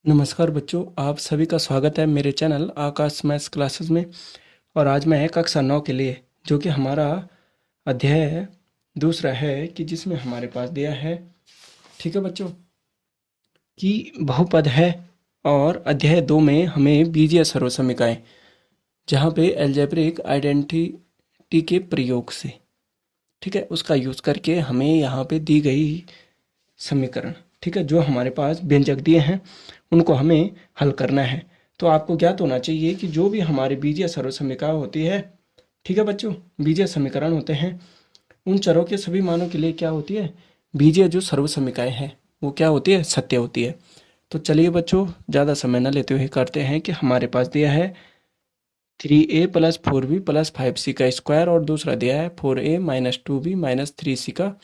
नमस्कार बच्चों, आप सभी का स्वागत है मेरे चैनल आकाश मैथ्स क्लासेस में। और आज मैं कक्षा 9 के लिए जो कि हमारा अध्याय दूसरा है कि जिसमें हमारे पास दिया है, ठीक है बच्चों, कि बहुपद है। और अध्याय 2 में हमें बीजीय सर्वसमीकरण, जहाँ पे अलजेब्रिक आइडेंटिटी के प्रयोग से, ठीक है, उसका यूज़ करके हमें यहाँ पे दी गई समीकरण, ठीक है, जो हमारे पास व्यंजक दिए हैं उनको हमें हल करना है। तो आपको ज्ञात होना चाहिए कि जो भी हमारी बीजीय सर्वसमीकरण होती है, ठीक है बच्चों, बीजीय समीकरण होते हैं, उन चरों के सभी मानों के लिए क्या होती है, बीजीय जो सर्वसमीकरण है वो क्या होती है, सत्य होती है। तो चलिए बच्चों, ज़्यादा समय न लेते हुए करते हैं कि हमारे पास दिया है 3a plus 4b plus 5c का स्क्वायर, और दूसरा दिया है 4a minus 2b minus 3c का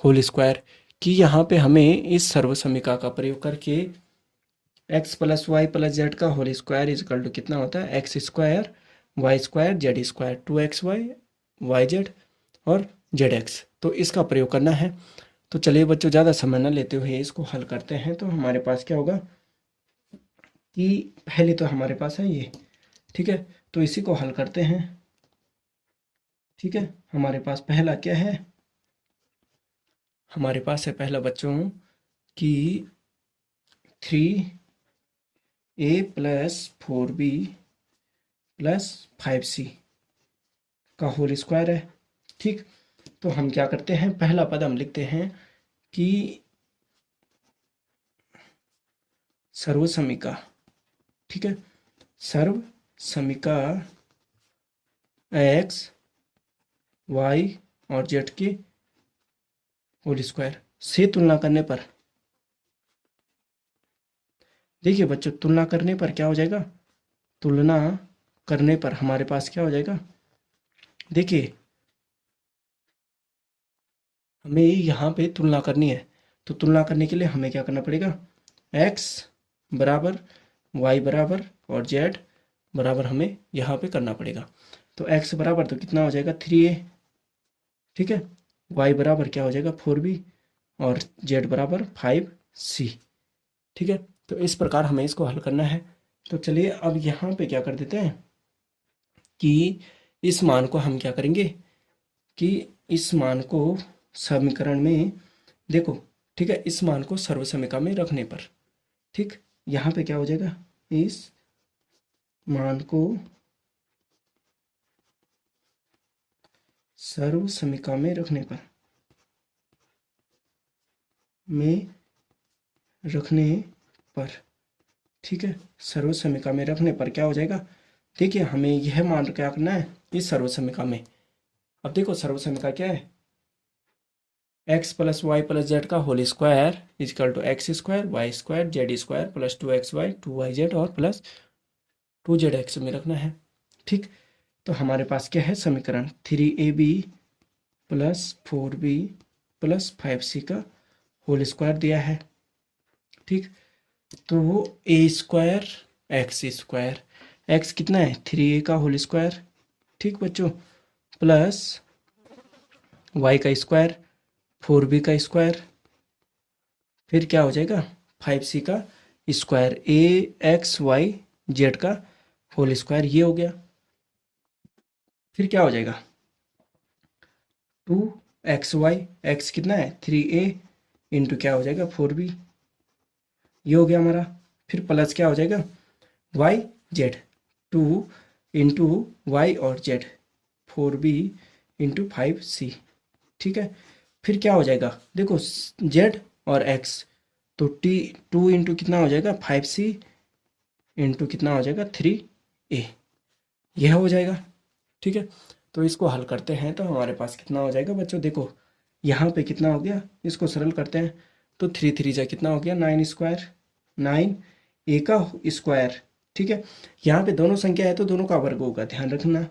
होल स्क्वायर, कि यहाँ पे हमें इस सर्वसमीकरण का प्रयोग करके x plus y plus z का होल स्क्वायर इजकल टू कितना होता है, x square y square z square, 2xy y z और जेड एक्स। तो इसका प्रयोग करना है। तो चलिए बच्चों, ज़्यादा समय न लेते हुए इसको हल करते हैं। तो हमारे पास क्या होगा कि पहले तो हमारे पास है ये, ठीक है, तो इसी को हल करते हैं। ठीक है, हमारे पास पहला क्या है, हमारे पास है पहला बच्चों कि 3a plus 4b plus 5c का होल स्क्वायर है। ठीक, तो हम क्या करते हैं, पहला पद हम लिखते हैं कि सर्वसमीका, ठीक है, सर्वसमीका एक्स वाई और जेड के होल स्क्वायर से तुलना करने पर, देखिए बच्चों, तुलना करने पर क्या हो जाएगा, तुलना करने पर हमारे पास क्या हो जाएगा, देखिए हमें यहाँ पे तुलना करनी है। तो तुलना करने के लिए हमें क्या करना पड़ेगा, x बराबर y बराबर और z बराबर हमें यहाँ पे करना पड़ेगा। तो x बराबर तो कितना हो जाएगा 3a, ठीक है, y बराबर क्या हो जाएगा 4b और z बराबर 5c, ठीक है। तो इस प्रकार हमें इसको हल करना है। तो चलिए अब यहाँ पे क्या कर देते हैं कि इस मान को हम क्या करेंगे कि इस मान को समीकरण में देखो, ठीक है, इस मान को सर्वसमीकरण में रखने पर, ठीक, यहाँ पे क्या हो जाएगा, इस मान को सर्वसमीकरण में रखने पर, ठीक है, सर्वसमीकरण में रखने पर क्या हो जाएगा, देखिए हमें यह मान क्या करना है इस सर्वसमीकरण में। अब देखो सर्वसमीकरण क्या है, x plus y plus z का whole square equal to x square y square z square plus 2xy 2yz और प्लस 2zx में रखना है। ठीक, तो हमारे पास क्या है समीकरण 3ab plus 4b plus 5c का होल स्क्वायर दिया है। ठीक, तो वो ए स्क्वायर एक्स स्क्वायर, एक्स कितना है 3a का होल स्क्वायर, ठीक बच्चों, प्लस वाई का स्क्वायर 4b का स्क्वायर, फिर क्या हो जाएगा 5c का स्क्वायर, ए एक्स वाई जेड का होल स्क्वायर, ये हो गया। फिर क्या हो जाएगा 2xy, एक्स कितना है 3a इंटू क्या हो जाएगा 4b, ये हो गया हमारा। फिर प्लस क्या हो जाएगा वाई जेड, 2 इंटू वाई और जेड 4b इंटू 5c, ठीक है। फिर क्या हो जाएगा देखो जेड और एक्स, तो टी 2 इंटू कितना हो जाएगा 5c इंटू कितना हो जाएगा 3a, यह हो जाएगा। ठीक है, तो इसको हल करते हैं तो हमारे पास कितना हो जाएगा बच्चों, देखो यहाँ पे कितना हो गया, इसको सरल करते हैं तो 3 3 जा कितना हो गया 9 स्क्वायर, 9 ए का स्क्वायर, ठीक है। यहाँ पे दोनों संख्या है तो दोनों का वर्ग होगा, ध्यान रखना।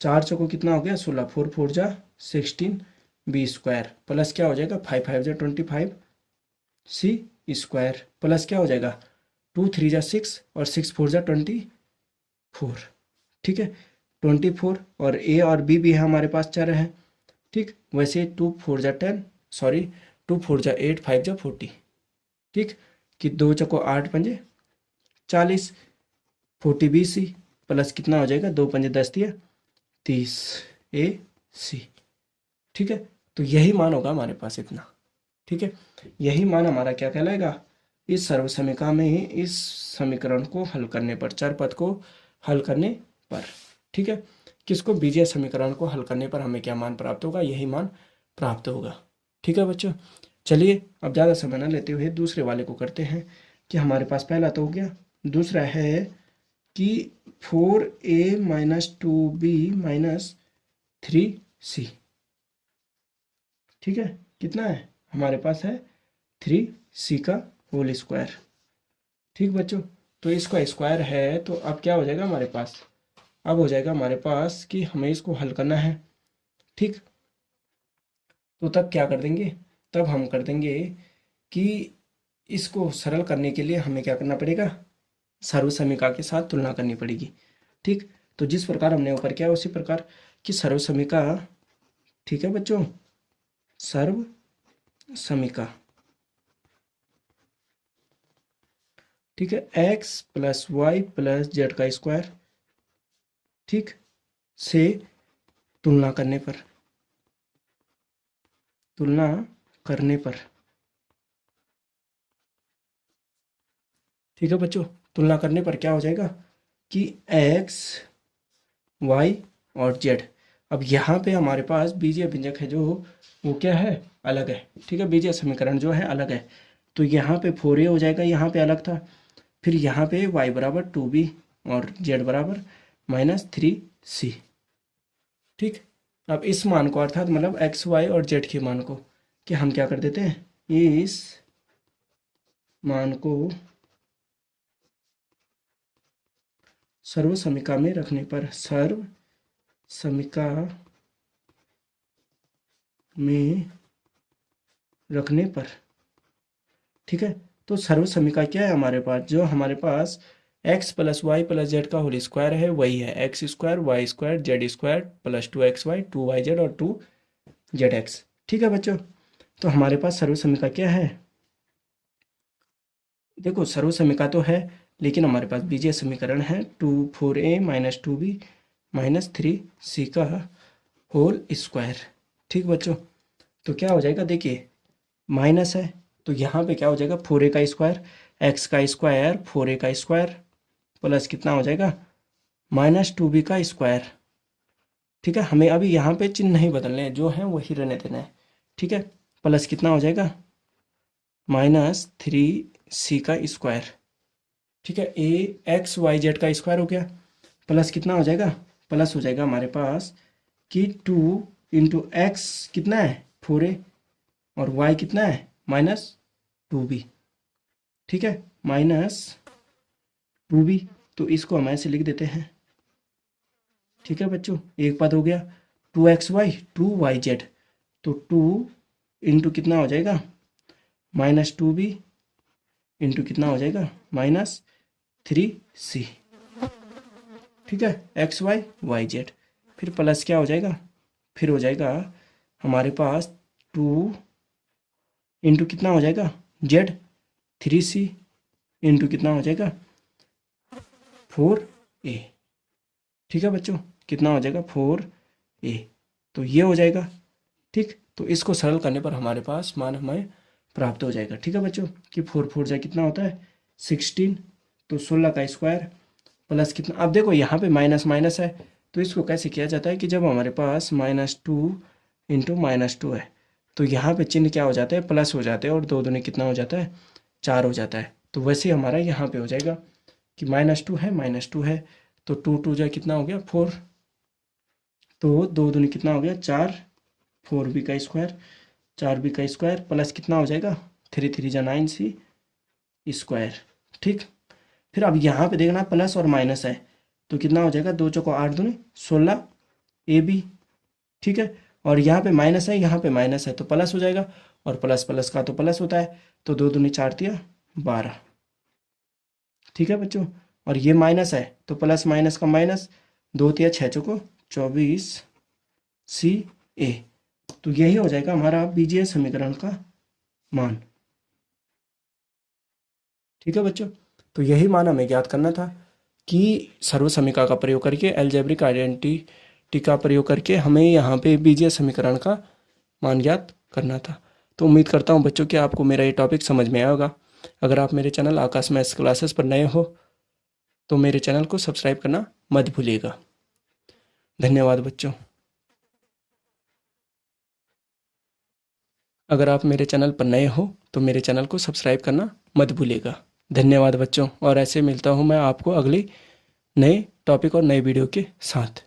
4 चौको कितना हो गया 16, 4 4 जा 16 बी स्क्वायर, प्लस क्या हो जाएगा 5 5 जा 25 सी स्क्वायर, प्लस क्या हो जाएगा 2 3 जा 6 और 6 4 जा 24, ठीक है, 24 और ए और बी भी है हमारे पास चर है। ठीक, वैसे 2 4 जा 10, सॉरी 2 4 जा 8 5 जा 40, ठीक, कि 2 चौको 8 पंजे 40, 40BC प्लस कितना हो जाएगा, 2 पंजे 10 दिया 30AC। ठीक है, तो यही मान होगा हमारे पास इतना। ठीक है, यही मान हमारा क्या कहलाएगा, इस सर्वसमीका में इस समीकरण को हल करने पर, चर पद को हल करने पर। ठीक है, किसको, बीजीय समीकरण को हल करने पर हमें क्या मान प्राप्त होगा, यही मान प्राप्त होगा। ठीक है बच्चों, चलिए अब ज़्यादा समय न लेते हुए दूसरे वाले को करते हैं कि हमारे पास पहला तो हो गया, दूसरा है कि 4a minus 2b minus 3c। ठीक है, कितना है हमारे पास है 3c का होल स्क्वायर। ठीक बच्चों, तो इसका स्क्वायर है तो अब क्या हो जाएगा हमारे पास, अब हो जाएगा हमारे पास कि हमें इसको हल करना है। ठीक, तो तब क्या कर देंगे, तब हम कर देंगे कि इसको सरल करने के लिए हमें क्या करना पड़ेगा, सर्वसमीका के साथ तुलना करनी पड़ेगी। ठीक, तो जिस प्रकार हमने ऊपर किया उसी प्रकार की सर्वसमीका। ठीक है बच्चों, सर्वसमीका। ठीक है, x plus y plus z का स्क्वायर, ठीक, से तुलना करने पर, तुलना करने पर। ठीक है बच्चों, तुलना करने पर क्या हो जाएगा कि x y और z, अब यहाँ पे हमारे पास बीजीय व्यंजक है जो वो क्या है, अलग है। ठीक है, बीजीय समीकरण जो है अलग है, तो यहाँ पे 4a हो जाएगा, यहाँ पे अलग था, फिर यहाँ पे y बराबर 2b और z बराबर -3c। ठीक, अब इस मान को अर्थात मतलब x y और z के मान को कि हम क्या कर देते हैं, इस मान को सर्वसमीका में रखने पर, सर्वसमीका में रखने पर। ठीक है, तो सर्वसमीका क्या है हमारे पास, जो हमारे पास x plus y plus z का होल स्क्वायर है वही है x square y square z square plus 2xy 2yz और 2zx। ठीक है बच्चों, तो हमारे पास सर्वसमीका क्या है, देखो सर्वसमीका तो है लेकिन हमारे पास बीजीय समीकरण है 4a minus 2b minus 3c का होल स्क्वायर। ठीक बच्चों, तो क्या हो जाएगा, देखिए माइनस है तो यहाँ पे क्या हो जाएगा 4a का स्क्वायर, x का स्क्वायर 4a का स्क्वायर प्लस कितना हो जाएगा -2b का स्क्वायर। ठीक है, हमें अभी यहाँ पे चिन्ह नहीं बदलने हैं, जो है वही रहने देना है। ठीक है, प्लस कितना हो जाएगा -3c का स्क्वायर। ठीक है, ax y z का स्क्वायर हो गया, प्लस कितना हो जाएगा, प्लस हो जाएगा हमारे पास कि 2 इंटू एक्स कितना है 4a और y कितना है -2b। ठीक है, -2b, तो इसको हम ऐसे लिख देते हैं। ठीक है बच्चों, एक पद हो गया 2xy 2yz, तो 2 इंटू कितना हो जाएगा -2b इंटू कितना हो जाएगा -3c। ठीक है, xy yz, फिर प्लस क्या हो जाएगा, फिर हो जाएगा हमारे पास 2 इंटू कितना हो जाएगा z 3c इंटू कितना हो जाएगा 4a। ठीक है बच्चों, कितना हो जाएगा 4a, तो ये हो जाएगा। ठीक, तो इसको सरल करने पर हमारे पास मान हमें प्राप्त हो जाएगा। ठीक है बच्चों, कि 4 4 जा कितना होता है 16, तो 16 का स्क्वायर प्लस कितना, अब देखो यहाँ पे माइनस माइनस है तो इसको कैसे किया जाता है कि जब हमारे पास -2 इंटू -2 है तो यहाँ पे चिन्ह क्या हो जाता है, प्लस हो जाते हैं और 2 दूनी कितना हो जाता है 4 हो जाता है। तो वैसे ही हमारा यहाँ पे हो जाएगा कि -2 है तो 2 2 जा कितना हो गया 4, तो 2 दूनी कितना हो गया 4, 4b का स्क्वायर 4b का स्क्वायर प्लस कितना हो जाएगा 3 3 जा 9c स्क्वायर। ठीक, फिर अब यहाँ पे देखना प्लस और माइनस है तो कितना हो जाएगा 2 चौको 8 दूनी 16ab। ठीक है, और यहाँ पे माइनस है, यहाँ पे माइनस है तो प्लस हो जाएगा, और प्लस प्लस का तो प्लस होता है, तो 2 दूनी 4 तिया 12। ठीक है बच्चों, और ये माइनस है तो प्लस माइनस का माइनस, 2 तिया 6 चौको 24ca, तो यही हो जाएगा हमारा बीजीय समीकरण का मान। ठीक है बच्चों, तो यही मान हमें ज्ञात करना था कि सर्वसमीकरण का प्रयोग करके, अलजेब्रिक आइडेंटिटी का प्रयोग करके हमें यहाँ पे बीजीय समीकरण का मान ज्ञात करना था। तो उम्मीद करता हूँ बच्चों कि आपको मेरा ये टॉपिक समझ में आया होगा। अगर आप मेरे चैनल आकाश मैथ्स क्लासेस पर नए हो तो मेरे चैनल को सब्सक्राइब करना मत भूलिएगा। धन्यवाद बच्चों। अगर आप मेरे चैनल पर नए हो तो मेरे चैनल को सब्सक्राइब करना मत भूलिएगा। धन्यवाद बच्चों, और ऐसे मिलता हूँ मैं आपको अगली नए टॉपिक और नए वीडियो के साथ।